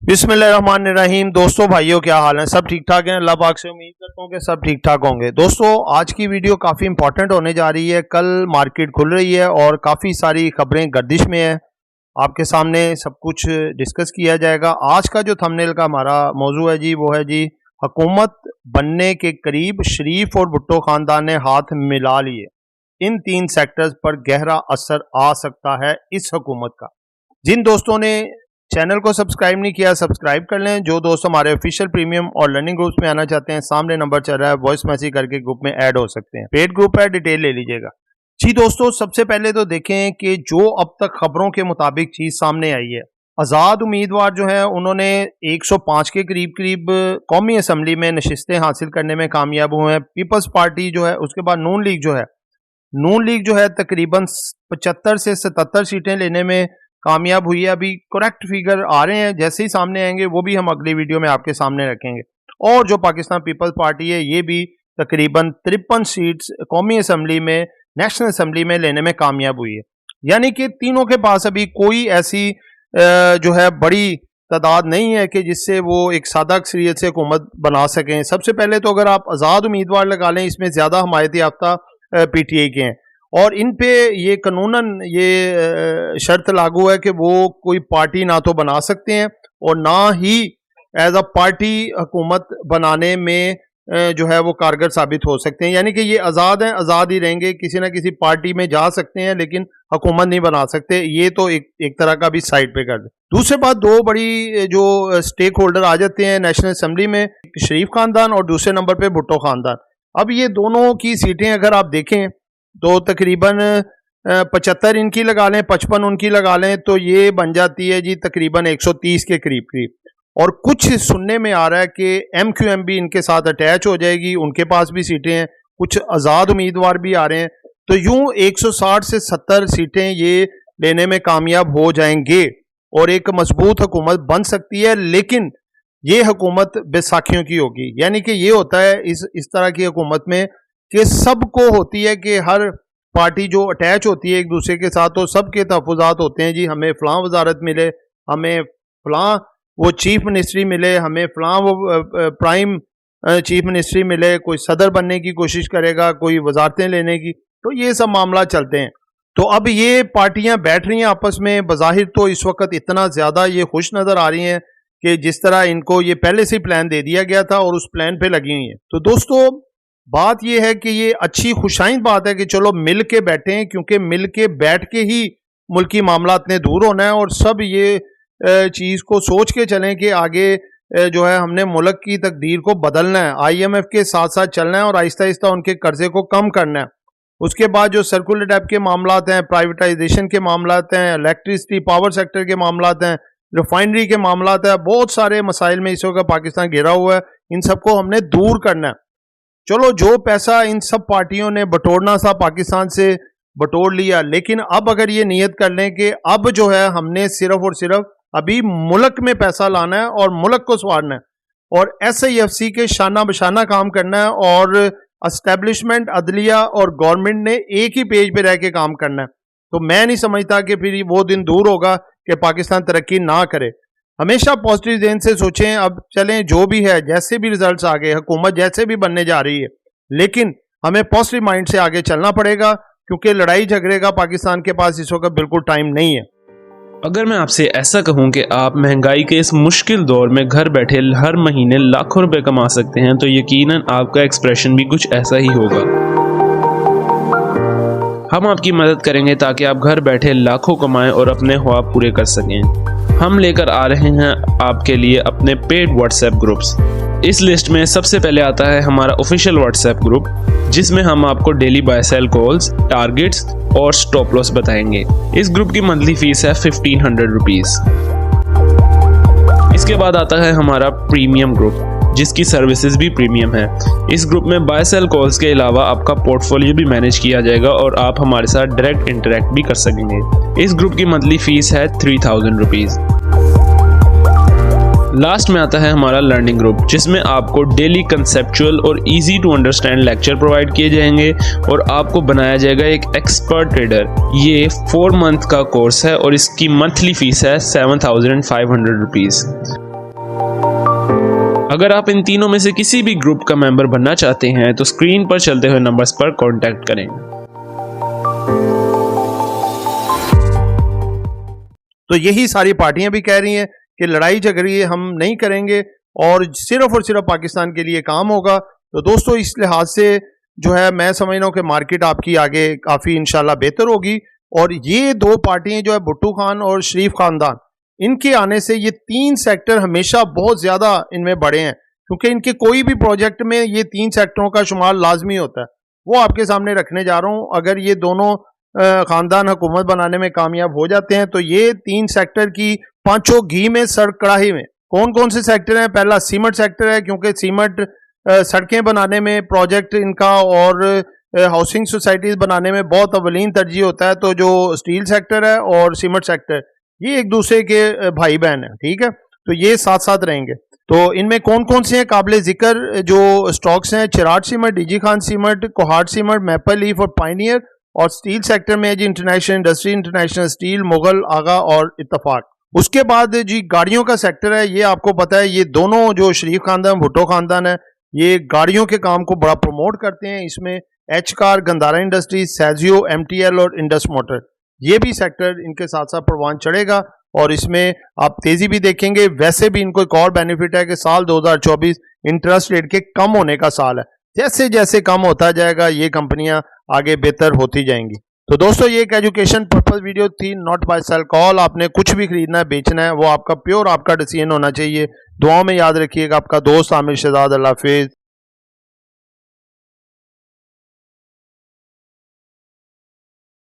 बिस्मिल्लाहिर्रहमानिर्रहीम। दोस्तों भाइयों, क्या हाल है? सब ठीक ठाक हैं? अल्लाह पाक से उम्मीद करता हूँ कि सब ठीक ठाक होंगे। दोस्तों, आज की वीडियो काफ़ी इंपॉर्टेंट होने जा रही है। कल मार्केट खुल रही है और काफ़ी सारी खबरें गर्दिश में है। आपके सामने सब कुछ डिस्कस किया जाएगा। आज का जो थंबनेल का हमारा मौजू है जी, वो है जी हुकूमत बनने के करीब शरीफ और भुट्टो खानदान ने हाथ मिला लिए। इन 3 सेक्टर्स पर गहरा असर आ सकता है इस हुकूमत का। जिन दोस्तों ने चैनल को सब्सक्राइब नहीं किया, सब्सक्राइब कर लें। जो दोस्त हमारे ऑफिशियल प्रीमियम और लर्निंग ग्रुप्स में आना चाहते हैं, सामने नंबर चल रहा है, वॉइस मैसेज करके ग्रुप में ऐड हो सकते हैं। पेड ग्रुप है, डिटेल ले लीजिएगा। जी दोस्तों, सबसे पहले तो देखें कि जो अब तक खबरों के मुताबिक चीज सामने आई है, आज़ाद उम्मीदवार जो है उन्होंने 105 के करीब कौमी असम्बली में नशिस्तें हासिल करने में कामयाब हुए हैं। पीपल्स पार्टी जो है, उसके बाद नून लीग जो है तकरीबन 75 से 77 सीटें लेने में कामयाब हुई है। अभी करेक्ट फिगर आ रहे हैं, जैसे ही सामने आएंगे वो भी हम अगली वीडियो में आपके सामने रखेंगे। और जो पाकिस्तान पीपल्स पार्टी है, ये भी तकरीबन 53 सीट्स कौमी असम्बली में, नेशनल असम्बली में लेने में कामयाब हुई है। यानी कि तीनों के पास अभी कोई ऐसी जो है बड़ी तादाद नहीं है कि जिससे वो एक सादा अक्सरियत से हुकूमत बना सकें। सबसे पहले तो अगर आप आज़ाद उम्मीदवार लगा लें, इसमें ज़्यादा हमायती याफ्ता पीटीआई के हैं और इन पे ये कानूनन ये शर्त लागू है कि वो कोई पार्टी ना तो बना सकते हैं और ना ही एज अ पार्टी हुकूमत बनाने में जो है वो कारगर साबित हो सकते हैं। यानी कि ये आज़ाद हैं, आज़ाद ही रहेंगे, किसी ना किसी पार्टी में जा सकते हैं लेकिन हुकूमत नहीं बना सकते। ये तो एक तरह का भी साइड पे कर दे। दूसरे बात, दो बड़ी जो स्टेक होल्डर आ जाते हैं नेशनल असम्बली में, शरीफ खानदान और दूसरे नंबर पे भुट्टो खानदान। अब ये दोनों की सीटें अगर आप देखें तो तकरीबन 75 इनकी लगा लें, 55 उनकी लगा लें, तो ये बन जाती है जी तकरीबन 130 के करीब। और कुछ सुनने में आ रहा है कि एमक्यूएम भी इनके साथ अटैच हो जाएगी, उनके पास भी सीटें हैं, कुछ आज़ाद उम्मीदवार भी आ रहे हैं। तो यूं 160 से 70 सीटें ये लेने में कामयाब हो जाएंगे और एक मजबूत हुकूमत बन सकती है। लेकिन ये हुकूमत बैसाखियों की होगी। यानी कि ये होता है इस तरह की हुकूमत में कि सबको होती है कि हर पार्टी जो अटैच होती है एक दूसरे के साथ, तो सबके तहफ़्फ़ुज़ात होते हैं जी, हमें फ़लाँ वजारत मिले, हमें फ़लाँ वो चीफ मिनिस्ट्री मिले, हमें फ़लाँ वो प्राइम चीफ मिनिस्ट्री मिले, कोई सदर बनने की कोशिश करेगा, कोई वजारतें लेने की, तो ये सब मामला चलते हैं। तो अब ये पार्टियां बैठ रही हैं आपस में, बज़ाहिर तो इस वक्त इतना ज़्यादा ये खुश नज़र आ रही हैं कि जिस तरह इनको ये पहले से प्लान दे दिया गया था और उस प्लान पे लगी हुई हैं। तो दोस्तों, बात यह है कि ये अच्छी खुशाइंद बात है कि चलो मिल के बैठे हैं, क्योंकि मिल के बैठ के ही मुल्की मामला ने दूर होना है और सब ये चीज़ को सोच के चलें कि आगे जो है हमने मुल्क की तकदीर को बदलना है, IMF के साथ साथ चलना है और आहिस्ता आहिस्ता उनके कर्जे को कम करना है। उसके बाद जो सर्कुलर डेब्ट के मामलात हैं, प्राइवेटाइजेशन के मामलात हैं, इलेक्ट्रिसिटी पावर सेक्टर के मामलात हैं, रिफाइनरी के मामलात हैं, बहुत सारे मसाइल में इस वक्त पाकिस्तान घिरा हुआ है। इन सबको हमने दूर करना है। चलो, जो पैसा इन सब पार्टियों ने बटोरना था पाकिस्तान से बटोर लिया, लेकिन अब अगर ये नियत कर लें कि अब जो है हमने सिर्फ और सिर्फ अभी मुल्क में पैसा लाना है और मुल्क को संवारना है और SIFC के शाना बशाना काम करना है और एस्टेब्लिशमेंट, अदलिया और गवर्नमेंट ने एक ही पेज पे रह के काम करना है, तो मैं नहीं समझता कि फिर वो दिन दूर होगा कि पाकिस्तान तरक्की ना करे। हमेशा पॉजिटिव ज़हन से सोचें। अब चलें, जो भी है, जैसे भी रिजल्ट्स आ गए, हुकूमत जैसे भी बनने जा रही है, लेकिन हमें पॉजिटिव माइंड से आगे चलना पड़ेगा, क्योंकि लड़ाई झगड़े का पाकिस्तान के पास इस वक्त बिल्कुल टाइम नहीं है। अगर मैं आपसे ऐसा कहूं कि आप महंगाई के इस मुश्किल दौर में घर बैठे हर महीने लाखों रुपए कमा सकते हैं, तो यकीनन आपका एक्सप्रेशन भी कुछ ऐसा ही होगा। हम आपकी मदद करेंगे ताकि आप घर बैठे लाखों कमाएं और अपने ख्वाब पूरे कर सकें। हम लेकर आ रहे हैं आपके लिए अपने पेड व्हाट्सएप ग्रुप्स। इस लिस्ट में सबसे पहले आता है हमारा ऑफिशियल व्हाट्सएप ग्रुप, जिसमें हम आपको daily buy sell calls, targets और स्टॉप लॉस बताएंगे। इस ग्रुप की मंथली फीस है 1500 रुपीज़। इसके बाद आता है हमारा प्रीमियम ग्रुप, जिसकी सर्विसेज भी प्रीमियम है। इस ग्रुप में बाय सेल कॉल्स के अलावा आपका पोर्टफोलियो भी मैनेज किया जाएगा और आप हमारे साथ डायरेक्ट इंटरेक्ट भी कर सकेंगे। इस ग्रुप की मंथली फीस है 3000 रुपीज़। लास्ट में आता है हमारा लर्निंग ग्रुप, जिसमें आपको डेली कंसेप्चुअल और easy to understand lecture provide किए जाएंगे और आपको बनाया जाएगा एक एक्सपर्ट ट्रेडर। ये 4 मंथ का कोर्स है और इसकी मंथली फीस है 7500 रुपीज़। अगर आप इन तीनों में से किसी भी ग्रुप का मेंबर बनना चाहते हैं तो स्क्रीन पर चलते हुए नंबर्स पर कांटेक्ट करें। तो यही सारी पार्टियां भी कह रही हैं कि लड़ाई झगड़ी हम नहीं करेंगे और सिर्फ पाकिस्तान के लिए काम होगा। तो दोस्तों इस लिहाज से जो है मैं समझ रहा हूँ कि मार्केट आपकी आगे काफ़ी इंशाल्लाह बेहतर होगी। और ये दो पार्टियां जो है भुट्टो खान और शरीफ खानदान, इनके आने से ये तीन सेक्टर हमेशा बहुत ज़्यादा इनमें बढ़े हैं, क्योंकि इनके कोई भी प्रोजेक्ट में ये तीन सेक्टरों का शुमार लाजमी होता है। वो आपके सामने रखने जा रहा हूँ। अगर ये दोनों खानदान हुकूमत बनाने में कामयाब हो जाते हैं तो ये तीन सेक्टर की पांचों घी में सड़ कड़ाही में। कौन कौन से सेक्टर हैं? पहला सीमेंट सेक्टर है, क्योंकि सीमेंट सड़कें बनाने में प्रोजेक्ट इनका और हाउसिंग सोसाइटीज बनाने में बहुत अवलीन तरजीह होता है। तो जो स्टील सेक्टर है और सीमेंट सेक्टर, ये एक दूसरे के भाई बहन है, ठीक है। तो ये साथ साथ रहेंगे। तो इनमें कौन कौन से हैं काबिल जिक्र जो स्टॉक्स हैं? Cherat cement, DG Khan cement, Kohat cement, Maple Leaf और पायनियर। और स्टील सेक्टर में जी international industry, international steel, Mughal Agha और इत्तफाक। उसके बाद जी गाड़ियों का सेक्टर है। ये आपको पता है ये दोनों जो शरीफ खानदान भुट्टो खानदान है, ये गाड़ियों के काम को बड़ा प्रमोट करते हैं। इसमें एच कार, गंदारा इंडस्ट्रीज, सैजियो, MTL और इंडस मोटर, ये भी सेक्टर इनके साथ साथ परवान चढ़ेगा। और इसमें आप तेजी भी देखेंगे। वैसे भी इनको एक और बेनिफिट है कि साल 2024 इंटरेस्ट रेट के कम होने का साल है। जैसे जैसे कम होता जाएगा ये कंपनियां आगे बेहतर होती जाएंगी। तो दोस्तों ये एक एजुकेशन पर्पस वीडियो थी, नॉट बाय सेल कॉल। आपने कुछ भी खरीदना है, बेचना है, वो आपका प्योर आपका डिसीजन होना चाहिए। दुआओं में याद रखिएगा। आपका दोस्त आमिर शहजाद। अल्लाह हाफिज।